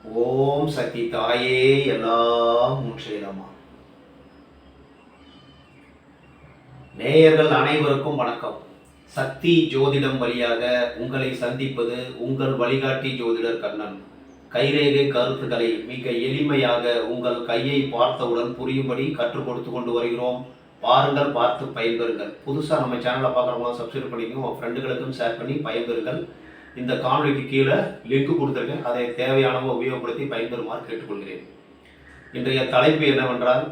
ஓம் சக்தி தாயே எல்லாம் முற்றிடமா. நேயர்கள் அனைவருக்கும் வணக்கம். சக்தி ஜோதிடம் வழியாக உங்களை சந்திப்பது உங்கள் வழிகாட்டி ஜோதிடர் கண்ணன். கைரேகை கருத்துக்களை மிக எளிமையாக உங்கள் கையை பார்த்தவுடன் புரியும்படி கற்றுக் கொடுத்து கொண்டு வருகிறோம். பாருங்கள், பார்த்து பயன்பெறுங்கள். புதுசாக நம்ம சேனலை பார்க்குறவங்களும் சப்ஸ்கிரைப் பண்ணிக்கோங்க. உங்கள் ஃப்ரெண்டுகளுக்கும் ஷேர் பண்ணி பயன்பெறுங்கள். இந்த காணொலிக்கு கீழே லிங்க் கொடுத்துருக்கேன். அதை தேவையானவங்க உபயோகப்படுத்தி பயன்பெறுமாறு கேட்டுக்கொள்கிறேன். இன்றைய தலைப்பு என்னவென்றால்,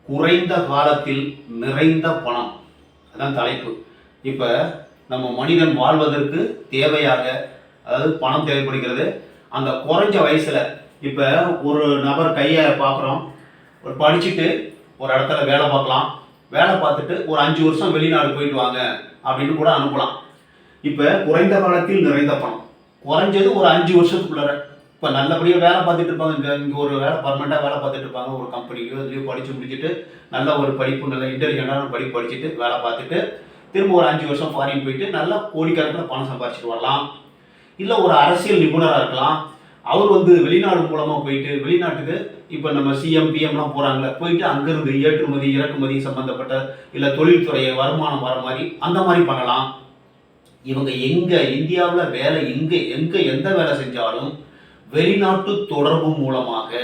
குறைந்த காலத்தில் நிறைந்த பணம். அதான் தலைப்பு. இப்போ நம்ம மனிதன் வாழ்வதற்கு தேவையாக, அதாவது பணம் தேவைப்படுகிறது. அந்த குறைஞ்ச வயசில் இப்போ ஒரு நபர் கையை பார்க்குறோம், ஒரு படிச்சுட்டு ஒரு இடத்துல வேலை பார்க்கலாம். வேலை பார்த்துட்டு ஒரு 5 வருஷம் வெளிநாடு போயிட்டு வாங்க அப்படின்னு கூட அனுப்பலாம். இப்போ குறைந்த காலத்தில் நிறைந்த பணம், குறைஞ்சது ஒரு 5 வருஷத்துக்குள்ளார இப்போ நல்லபடியாக வேலை பார்த்துட்டு இருப்பாங்க. இங்கே ஒரு வேலை பர்மனெண்ட்டாக வேலை பார்த்துட்டு இருப்பாங்க. ஒரு கம்பெனிலையோ இதுலேயோ படித்து முடிச்சுட்டு நல்ல ஒரு படிப்பு, நல்ல இன்டெலிஜென்ட்டான படிப்பு படிச்சுட்டு வேலை பார்த்துட்டு திரும்ப ஒரு 5 வருஷம் ஃபாரின் போயிட்டு நல்லா கோடிக்கணக்கில் பணம் சம்பாதிச்சுட்டு வரலாம். இல்லை ஒரு அரசியல் நிபுணராக இருக்கலாம். அவர் வெளிநாடு மூலமாக போயிட்டு, வெளிநாட்டுக்கு இப்போ நம்ம சிஎம் பிஎம்லாம் போகிறாங்களே, போயிட்டு அங்கேருந்து ஏற்றுமதி இறக்குமதி சம்மந்தப்பட்ட இல்லை தொழில்துறையை வருமானம் வர மாதிரி அந்த மாதிரி பண்ணலாம். இவங்க எங்கே இந்தியாவில் வேலை எங்கே எந்த வேலை செஞ்சாலும் வெளிநாட்டு தொடர்பு மூலமாக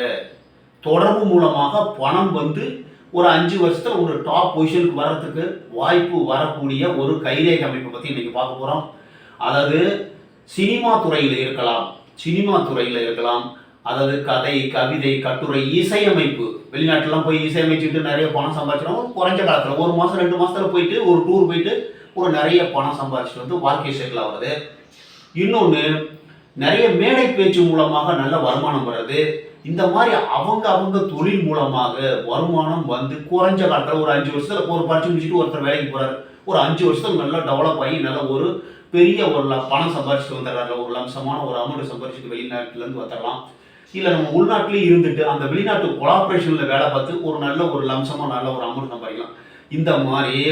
பணம் ஒரு 5 வருஷத்துல ஒரு டாப் பொசிஷனுக்கு வர்றதுக்கு வாய்ப்பு வரக்கூடிய ஒரு கைரேகை அமைப்பை பற்றி இன்னைக்கு பார்க்க போகிறோம். அதாவது சினிமா துறையில் இருக்கலாம், அதாவது கதை, கவிதை, கட்டுரை, இசையமைப்பு. வெளிநாட்டுலாம் போய் இசையமைச்சுட்டு நிறைய பணம் சம்பாதிச்சிடும். குறைஞ்ச காலத்தில் 1 மாதம் 2 மாதத்துல போயிட்டு ஒரு டூர் போயிட்டு ஒரு நிறைய பணம் சம்பாதிச்சுட்டு வாழ்க்கை செட்டில் ஆகுறது. இன்னொன்று, நிறைய மேடை பேச்சு மூலமாக நல்ல வருமானம் வர்றது. இந்த மாதிரி அவங்க தொழில் மூலமாக வருமானம் குறைஞ்ச காலத்தில் ஒரு 5 வருஷத்துல ஒரு படிச்சு முடிச்சுட்டு ஒருத்தர் வேலைக்கு போறாரு. ஒரு 5 வருஷத்துல நல்லா டெவலப் ஆகி நல்ல ஒரு பெரிய ஒரு பணம் சம்பாதிச்சுட்டு வந்துடுறாரு. ஒரு லம்சமான ஒரு அமௌண்ட் சம்பாதிச்சுட்டு வெளிநாட்டிலேருந்து வந்துடலாம். இல்லை நம்ம உள்நாட்டிலேயே இருந்துட்டு அந்த வெளிநாட்டு கொலாபரேஷனில் வேலை பார்த்து ஒரு நல்ல ஒரு லம்சமாக நல்ல ஒரு அமௌண்ட் சம்பாதிக்கலாம். இந்த மாதிரி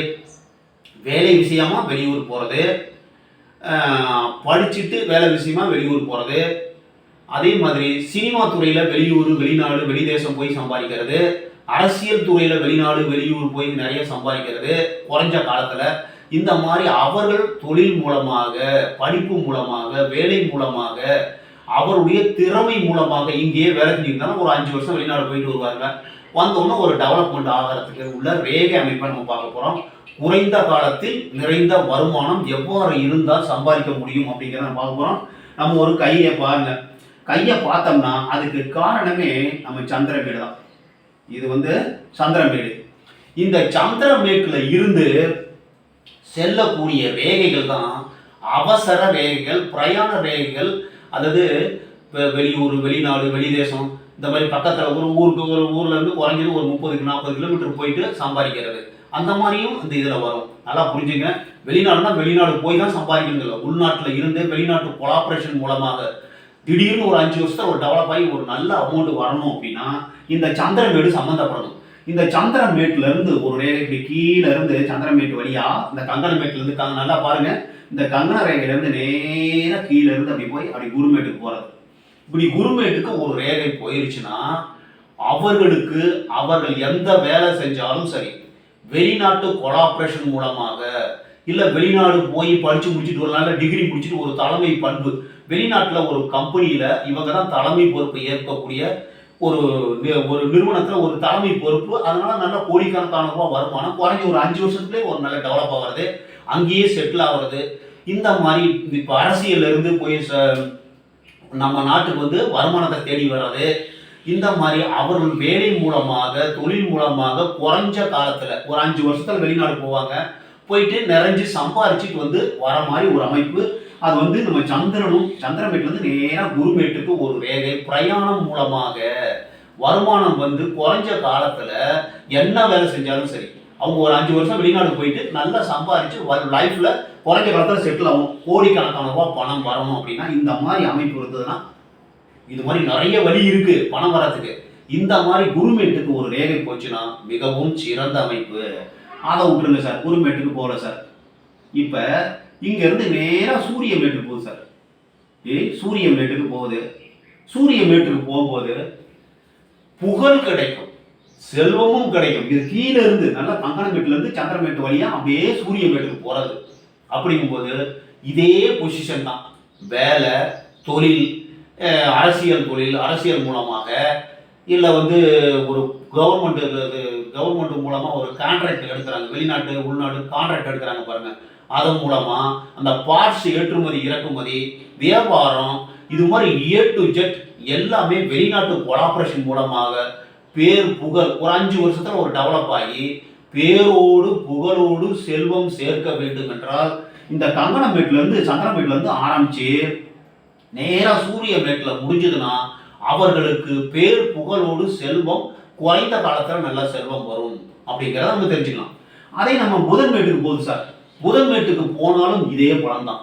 வேலை விஷயமா வெளியூர் போகிறது, படிச்சுட்டு வேலை விஷயமா வெளியூர் போகிறது, அதே மாதிரி சினிமா துறையில் வெளியூர் வெளிநாடு வெளிதேசம் போய் சம்பாதிக்கிறது, அரசியல் துறையில் வெளிநாடு வெளியூர் போய் நிறைய சம்பாதிக்கிறது குறைஞ்ச காலத்தில். இந்த மாதிரி அவர்கள் தொழில் மூலமாக, படிப்பு மூலமாக, வேலை மூலமாக, அவருடைய திறமை மூலமாக இங்கேயே வேலை செஞ்சுருந்தாலும் ஒரு 5 வருஷம் வெளிநாடு போயிட்டு வருவாங்க. வந்தோன்னா ஒரு டெவலப்மெண்ட் ஆகிறதுக்கு உள்ள ரேகை அமைப்பை நம்ம பார்க்க போகிறோம். குறைந்த காலத்தில் நிறைந்த வருமானம் எவ்வாறு இருந்தால் சம்பாதிக்க முடியும் அப்படிங்கிறத நம்ம பார்க்க போகிறோம். நம்ம ஒரு கையை பாருங்க. கையை பார்த்தோம்னா அதுக்கு காரணமே நம்ம சந்திரமேடு தான். இது சந்திரமேடு. இந்த சந்திரமேட்டில் இருந்து செல்லக்கூடிய ரேகைகள் தான் அவசர ரேகைகள், பிரயாண ரேகைகள். அதாவது வெளியூர் வெளிநாடு வெளிதேசம் இந்த மாதிரி பக்கத்தில் ஒரு ஊர்ல இருந்து குறைஞ்சது ஒரு 30-40 கிலோமீட்டர் போயிட்டு சம்பாதிக்கிறது. அந்த மாதிரியும் இந்த இதில் வரும். நல்லா புரிஞ்சுங்க. வெளிநாடுனா வெளிநாடு போய் தான் சம்பாதிக்கணுங்க. உள்நாட்டில் இருந்து வெளிநாட்டு கொலாபரேஷன் மூலமாக திடீர்னு ஒரு 5 வருஷத்துல ஒரு டெவலப் ஆகி ஒரு நல்ல அமௌண்ட் வரணும் அப்படின்னா இந்த சந்திரமேடு சம்மந்தப்படணும். இந்த சந்திரமேட்ல இருந்து ஒரு ரேகைக்கு கீழே இருந்து சந்திரமேட்டு வழியா இந்த கங்கணமேட்ல இருந்து நல்லா பாருங்க, இந்த கங்கண ரேகையில இருந்து நேராக கீழே இருந்து அப்படி போய் அப்படி குருமேட்டுக்கு போறது. இப்படி குருமேட்டுக்கு ஒரு ரேகை போயிருச்சுன்னா அவர்கள் எந்த வேலை செஞ்சாலும் சரி, வெளிநாட்டு கொலாபரேஷன் மூலமாக இல்லை வெளிநாடு போய் படித்து முடிச்சுட்டு ஒரு நல்ல டிகிரி முடிச்சுட்டு ஒரு தலைமை பண்பு, வெளிநாட்டில் ஒரு கம்பெனியில் இவங்க தான் தலைமை பொறுப்பை ஏற்கக்கூடிய ஒரு நிறுவனத்தில் ஒரு தலைமை பொறுப்பு. அதனால நல்ல கோடிக்கணக்கான ரூபாய் வருமானம், குறைஞ்ச ஒரு 5 வருஷத்துலேயே ஒரு நல்ல டெவலப் ஆகிறது, அங்கேயே செட்டில் ஆகிறது. இந்த மாதிரி இப்போ அரசியல்ல இருந்து போய் நம்ம நாட்டுக்கு வருமானத்தை தேடி வர்றது. இந்த மாதிரி அவர்கள் வேலை மூலமாக தொழில் மூலமாக குறைஞ்ச காலத்தில் ஒரு 5 வருஷத்துல வெளிநாடு போவாங்க. போயிட்டு நிறைஞ்சு சம்பாரிச்சுட்டு வர மாதிரி ஒரு அமைப்பு. அது நம்ம சந்திரமேட்டு நேராக குருமேட்டுக்கு ஒரு ரேகை பிரயாணம் மூலமாக வருமானம் குறைஞ்ச காலத்தில் என்ன வேலை செஞ்சாலும் சரி, அவங்க ஒரு 5 வருஷம் வெளிநாடு போயிட்டு நல்லா சம்பாதிச்சு லைஃப்ல குறைஞ்ச காலத்தில் செட்டில் ஆகும். கோடிக்கணக்கான ரூபாய் பணம் வரணும் அப்படின்னா இந்த மாதிரி அமைப்பு இருந்ததுன்னா, இது மாதிரி நிறைய வழி இருக்கு பணம் வரத்துக்கு. இந்த மாதிரி குருமேட்டுக்கு ஒரு ரேகை போச்சுன்னா மிகவும் சிறந்த அமைப்பு. அதை விட்டுருங்க சார், குருமேட்டுக்கு போகல சார். இப்ப இங்க இருந்து நேரா சூரிய மேட்டுக்கு போகுது சார். சூரிய மேட்டுக்கு போகுது. சூரியமேட்டுக்கு போகும்போது புகழ் கிடைக்கும், செல்வமும் கிடைக்கும். இது கீழே இருந்து நல்லா கங்கணமேட்டுல இருந்து சந்திரமேட்டு வழியா அப்படியே சூரியமேட்டுக்கு போறது. அப்படிங்கும்போது இதே பொசிஷன் தான். வேலை, தொழில், அரசியல் தொழில், அரசியல் மூலமாக இல்லை வந்து ஒரு கவர்மெண்ட் மூலமாக ஒரு கான்ட்ராக்ட் எடுக்கிறாங்க, வெளிநாட்டு உள்நாட்டு கான்ட்ராக்ட் எடுக்கிறாங்க பாருங்க. அதன் மூலமாக அந்த பார்ட்ஸ் ஏற்றுமதி இறக்குமதி வியாபாரம் இது மாதிரி A to Z எல்லாமே வெளிநாட்டு கொலாபரேஷன் மூலமாக பேர் புகழ் ஒரு 5 வருஷத்துல ஒரு டெவலப் ஆகி பேரோடு புகழோடு செல்வம் சேர்க்க வேண்டும் என்றால் இந்த கங்கணமேட்ல இருந்து சந்திரமேட்ல இருந்து ஆரம்பிச்சு நேரா சூரியமேட்ல முடிஞ்சதுன்னா அவர்களுக்கு பேர் புகழோடு செல்வம் குறைந்த காலத்துல நல்ல செல்வம் வரும் அப்படிங்கிறத நம்ம தெரிஞ்சுக்கலாம். அதே நம்ம புதன்மேட்டுக்கு போகுது சார். புதன்மேட்டுக்கு போனாலும் இதே பலன் தான்.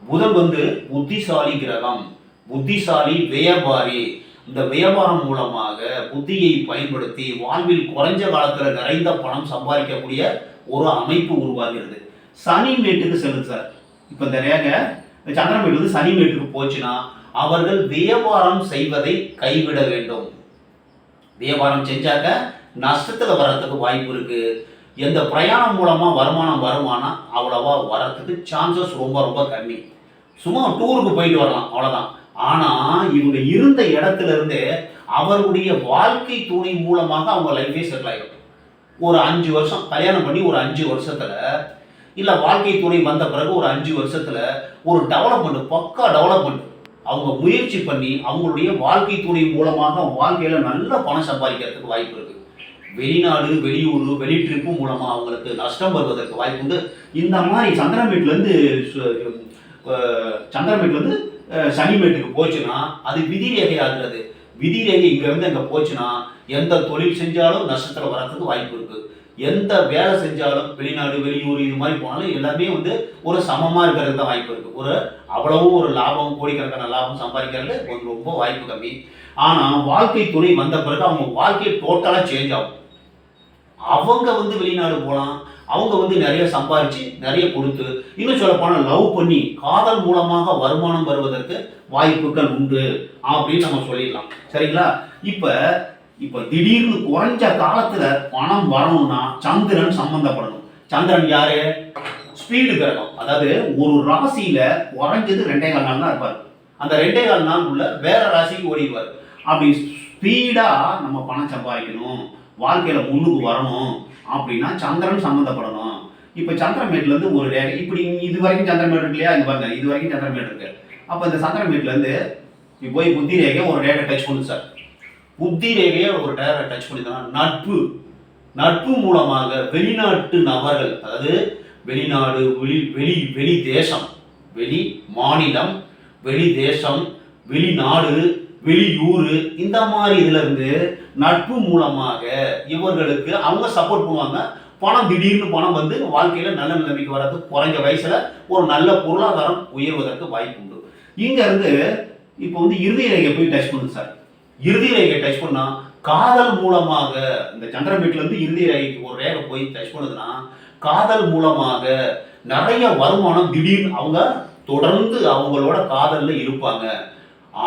புதன் வந்து புத்திசாலி கிரகம், புத்திசாலி வியாபாரி. இந்த வியாபாரம் மூலமாக புத்தியை பயன்படுத்தி வாழ்வில் குறைஞ்ச காலத்துல நிறைந்த பணம் சம்பாதிக்கக்கூடிய ஒரு அமைப்பு உருவாகிறது. சனி மேட்டுக்கு செல்லுது சார். இப்ப இந்த ரேகை சந்திரமேட்டு வந்து சனி மேட்டுக்கு போச்சுன்னா அவர்கள் வியாபாரம் செய்வதை கைவிட வேண்டும். வியாபாரம் செஞ்சாக்க நஷ்டத்துல வர்றதுக்கு வாய்ப்பு இருக்கு. எந்த பிரயாணம் மூலமா வருமானம் வருமானா அவ்வளவா வர்றதுக்கு சான்சஸ் ரொம்ப ரொம்ப கம்மி. சும்மா டூருக்கு போயிட்டு வரலாம் அவ்வளவுதான். ஆனா இவங்க இருந்த இடத்துல இருந்து அவருடைய வாழ்க்கை துணை மூலமாக அவங்க லைஃபே செட்டில் ஆகிடும். ஒரு 5 வருஷம் கல்யாணம் பண்ணி ஒரு 5 வருஷத்துல இல்ல வாழ்க்கை துணை வந்த பிறகு ஒரு 5 வருஷத்துல ஒரு டெவலப்மெண்ட், பக்கா டெவலப்மெண்ட் அவங்க முயற்சி பண்ணி அவங்களுடைய வாழ்க்கை துணை மூலமாக வாழ்க்கையில நல்ல பணம் சம்பாதிக்கிறதுக்கு வாய்ப்பு இருக்கு. வெளிநாடு, வெளியூர், வெளி ட்ரிப்பு மூலமா அவங்களுக்கு நஷ்டம் வருவதற்கு வாய்ப்பு உண்டு. இந்த மாதிரி சந்திரமேட்ல இருந்து சனிமேட்டுக்கு போச்சுன்னா அது விதி ரேகை ஆகிறது. விதி ரேகை இங்க இருந்து அங்க போச்சுன்னா எந்த தொழில் செஞ்சாலும் நஷ்டத்துல வர்றதுக்கு வாய்ப்பு இருக்கு. எந்த வேலை செஞ்சாலும் வெளிநாடு, வெளியூர் இது மாதிரி போனாலும் எல்லாமே வந்து ஒரு சமமா இருக்கிறதுக்கு தான் வாய்ப்பு இருக்கு. ஒரு அவ்வளவும் ஒரு லாபம், கோடிக்கணக்கான லாபம் சம்பாதிக்கிறது ரொம்ப வாய்ப்பு கம்மி. ஆனா வாழ்க்கை துணை வந்த பிறகு அவங்க வாழ்க்கை டோட்டலா சேஞ்ச் ஆகும். அவங்க வந்து வெளிநாடு போகலாம், அவங்க வந்து நிறைய சம்பாதிச்சு நிறைய கொடுத்து இன்னும் சொல்ல போனா லவ் பண்ணி காதல் மூலமாக வருமானம் வருவதற்கு வாய்ப்புகள் உண்டு அப்படின்னு நம்ம சொல்லிடலாம். சரிங்களா? இப்ப திடீர்னு குறைஞ்ச காலத்துல பணம் வரணும்னா சந்திரன் சம்பந்தப்படணும். சந்திரன் யாரு? ஸ்பீடு கிரகம். அதாவது ஒரு ராசியில குறைஞ்சது 2.25 நாள் தான் இருப்பாரு. அந்த 2.25 நாளுக்குள்ள வேற ராசிக்கு ஓடிடுவார். அப்படி ஸ்பீடா நம்ம பணம் சம்பாதிக்கணும், வாழ்க்கையில முன்னுக்கு வரணும் அப்படின்னா சந்திரன் சம்பந்தப்படணும். இப்ப சந்திரமேட்ல இருந்து ஒரு ரேகை இப்படி இது வரைக்கும் சந்திரமேட் இருக்கு இல்லையா, இது பாருங்க இது வரைக்கும் சந்திரமேட் இருக்கு. அப்ப இந்த சந்திரமேட்ல இருந்து போய் புத்தி ரேகை ஒரு ரேகை டச் பண்ணுது சார். புத்தி ரேகையை ஒரு ரேகை டச் பண்ணிதான் நட்பு மூலமாக வெளிநாட்டு நபர்கள், அதாவது வெளிநாடு, வெளி தேசம், வெளி மாநிலம், வெளி தேசம், வெளிநாடு, வெளியூர், இந்த மாதிரி இதுல இருந்து நட்பு மூலமாக இவர்களுக்கு அவங்க சப்போர்ட் பண்ணுவாங்க. பணம் திடீர்னு பணம் வந்து வாழ்க்கையில நல்ல நிலைமைக்கு வர்றது, குறைஞ்ச வயசுல ஒரு நல்ல பொருளாதாரம் உயர்வதற்கு வாய்ப்பு உண்டு. இங்க இருந்து இப்போ வந்து இறுதி ரேகை போய் டச் பண்ணுது சார். இறுதி ரேகை டச் பண்ணா காதல் மூலமாக இந்த சந்திரமேட்ல இருந்து இறுதி ரேகைக்கு ஒரு ரேகை போய் டச் பண்ணுதுன்னா காதல் மூலமாக நிறைய வருமானம் திடீர்னு அவங்க தொடர்ந்து அவங்களோட காதல்ல இருப்பாங்க.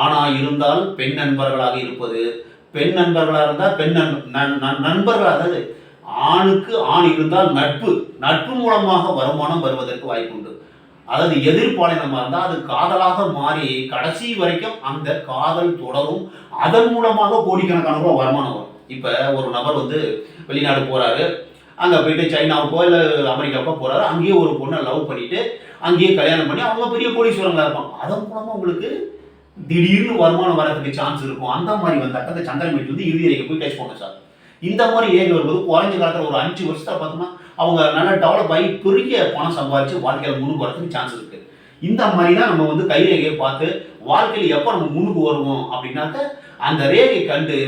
ஆணா இருந்தால் பெண் நண்பர்களாக இருப்பது, பெண் நண்பர்களாக இருந்தால் பெண் நண்பர்களாக, அதாவது ஆணுக்கு ஆண் இருந்தால் நட்பு மூலமாக வருமானம் வருவதற்கு வாய்ப்பு உண்டு. அதாவது எதிர்பாலினமா இருந்தால் அது காதலாக மாறி கடைசி வரைக்கும் அந்த காதல் தொடரும். அதன் மூலமாக கோடிக்கணக்கான ரூபாய் வருமானம் வரும். இப்ப ஒரு நபர் வந்து வெளிநாடு போறாரு, அங்க போயிட்டு சைனாவுக்கோ இல்லை அமெரிக்காவுக்கோ போறாரு, அங்கேயே ஒரு பொண்ணை லவ் பண்ணிட்டு அங்கேயே கல்யாணம் பண்ணி அவங்க பெரிய கோடீஸ்வரங்களா இருப்பாங்க. அதன் மூலமா உங்களுக்கு திடீர்னு வருமானம் வரதுக்கு சான்ஸ் இருக்கும். அந்த மாதிரி வந்தாக்க அந்த சந்திரமேட்ல இருந்து இறுதி ரேகை போய் டச் பண்ண சார். இந்த மாதிரி ரேகை வரும்போது குறைஞ்ச காலத்தில் ஒரு 5 வருஷத்துல பார்த்தோம்னா அவங்க நல்லா டெவலப் ஆகி பெரிய பணம் சம்பாதிச்சு வாழ்க்கையில முன்னுக்கு வரதுக்கு சான்ஸ் இருக்கு. இந்த மாதிரி தான் நம்ம வந்து கை ரேகையை பார்த்து வாழ்க்கையில் எப்போ நம்ம முன்னுக்கு வருவோம் அப்படின்னாக்க அந்த ரேகை கண்டு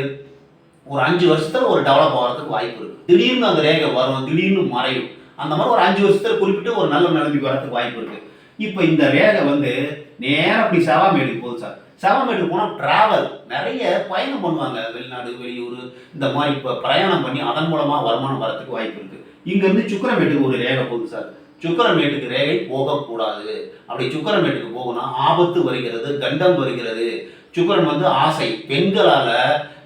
ஒரு 5 வருஷத்துல ஒரு டெவலப் ஆகிறதுக்கு வாய்ப்பு இருக்கு. திடீர்னு அந்த ரேகை வரும், திடீர்னு மறையும். அந்த மாதிரி ஒரு 5 வருஷத்துல குறிப்பிட்டு ஒரு நல்ல நிலைமைக்கு வரதுக்கு வாய்ப்பு இருக்கு. இப்போ இந்த ரேகை வந்து நேரம் அப்படி செவ்வாய்மேடுக்கு போகுது சார். செவ்வாய்மேடுக்கு போனால் டிராவல் நிறைய பயணம் பண்ணுவாங்க, வெளிநாடு, வெளியூர், இந்த மாதிரி இப்போ பிரயாணம் பண்ணி அதன் மூலமாக வருமானம் வரதுக்கு வாய்ப்பு இருக்கு. இங்கேருந்து சுக்கிரமேட்டுக்கு ஒரு ரேகை போகுது சார். சுக்கிரமேட்டுக்கு ரேகை போகக்கூடாது. அப்படி சுக்கிரமேட்டுக்கு போகணும்னா ஆபத்து வருகிறது, கண்டம் வருகிறது. சுக்கிரன் வந்து ஆசை. பெண்களால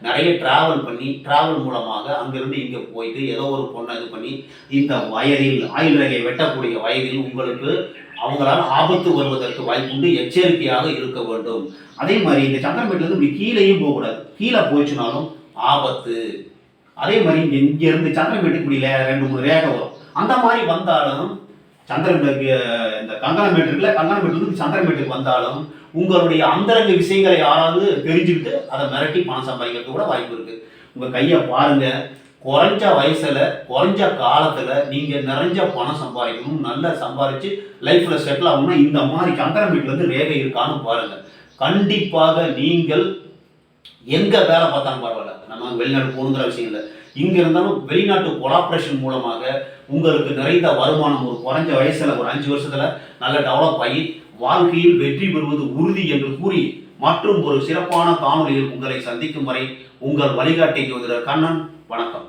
நிறைய டிராவல் மூலமாக அங்கிருந்து இங்க போயிட்டு ஏதோ ஒரு பொண்ணை இது பண்ணி இந்த வயதில் ஆயுள் ரேகை வெட்டக்கூடிய வயதில் உங்களுக்கு அவங்களால ஆபத்து வருவதற்கு வாய்ப்புண்டு. எச்சரிக்கையாக இருக்க வேண்டும். அதே மாதிரி இந்த சந்திரமேட்ல இருந்து இப்படி கீழேயும் போகக்கூடாது. கீழே போயிடுச்சுனாலும் ஆபத்து. அதே மாதிரி இங்க இருந்து சந்திரமேட்டுக்கு இப்படி 2-3 ரேகை வரும். அந்த மாதிரி வந்தாலும் சந்திரமேட்டுக்கு இந்த கங்கணமேட்டு இருக்குல்ல, கங்கணமேட்டு வந்து சந்திரமேட்டுக்கு வந்தாலும் உங்களுடைய அந்தரங்க விஷயங்களை யாராவது தெரிஞ்சுக்கிட்டு அதை மிரட்டி பணம் சம்பாதிக்கிறது கூட வாய்ப்பு இருக்கு. உங்க கையை பாருங்க. குறைஞ்ச வயசுல குறைஞ்ச காலத்துல நீங்க நிறைஞ்ச பணம் சம்பாதிக்கணும். நல்லா சம்பாதிச்சு லைஃப்ல செட்டில் ஆகணும்னா இந்த மாதிரி சந்திரமேட்ல இருந்து ரேகை இருக்கான்னு பாருங்க. கண்டிப்பாக நீங்கள் எங்க வேலை பார்த்தாலும் பரவாயில்ல, நம்ம வெளிநாடு போகணுங்கிற விஷயம் இல்லை. இங்க இருந்தாலும் வெளிநாட்டு கொலாபரேஷன் மூலமாக உங்களுக்கு நிறைந்த வருமானம் ஒரு குறைஞ்ச வயசுல ஒரு 5 வருஷத்துல நல்ல டெவலப் ஆகி வாழ்க்கையில் வெற்றி பெறுவது உறுதி என்று கூறி மற்றும் ஒரு சிறப்பான காணொலியில் உங்களை சந்திக்கும் வரை உங்கள் வழிகாட்டி ஜோதிடர் கண்ணன். வணக்கம்.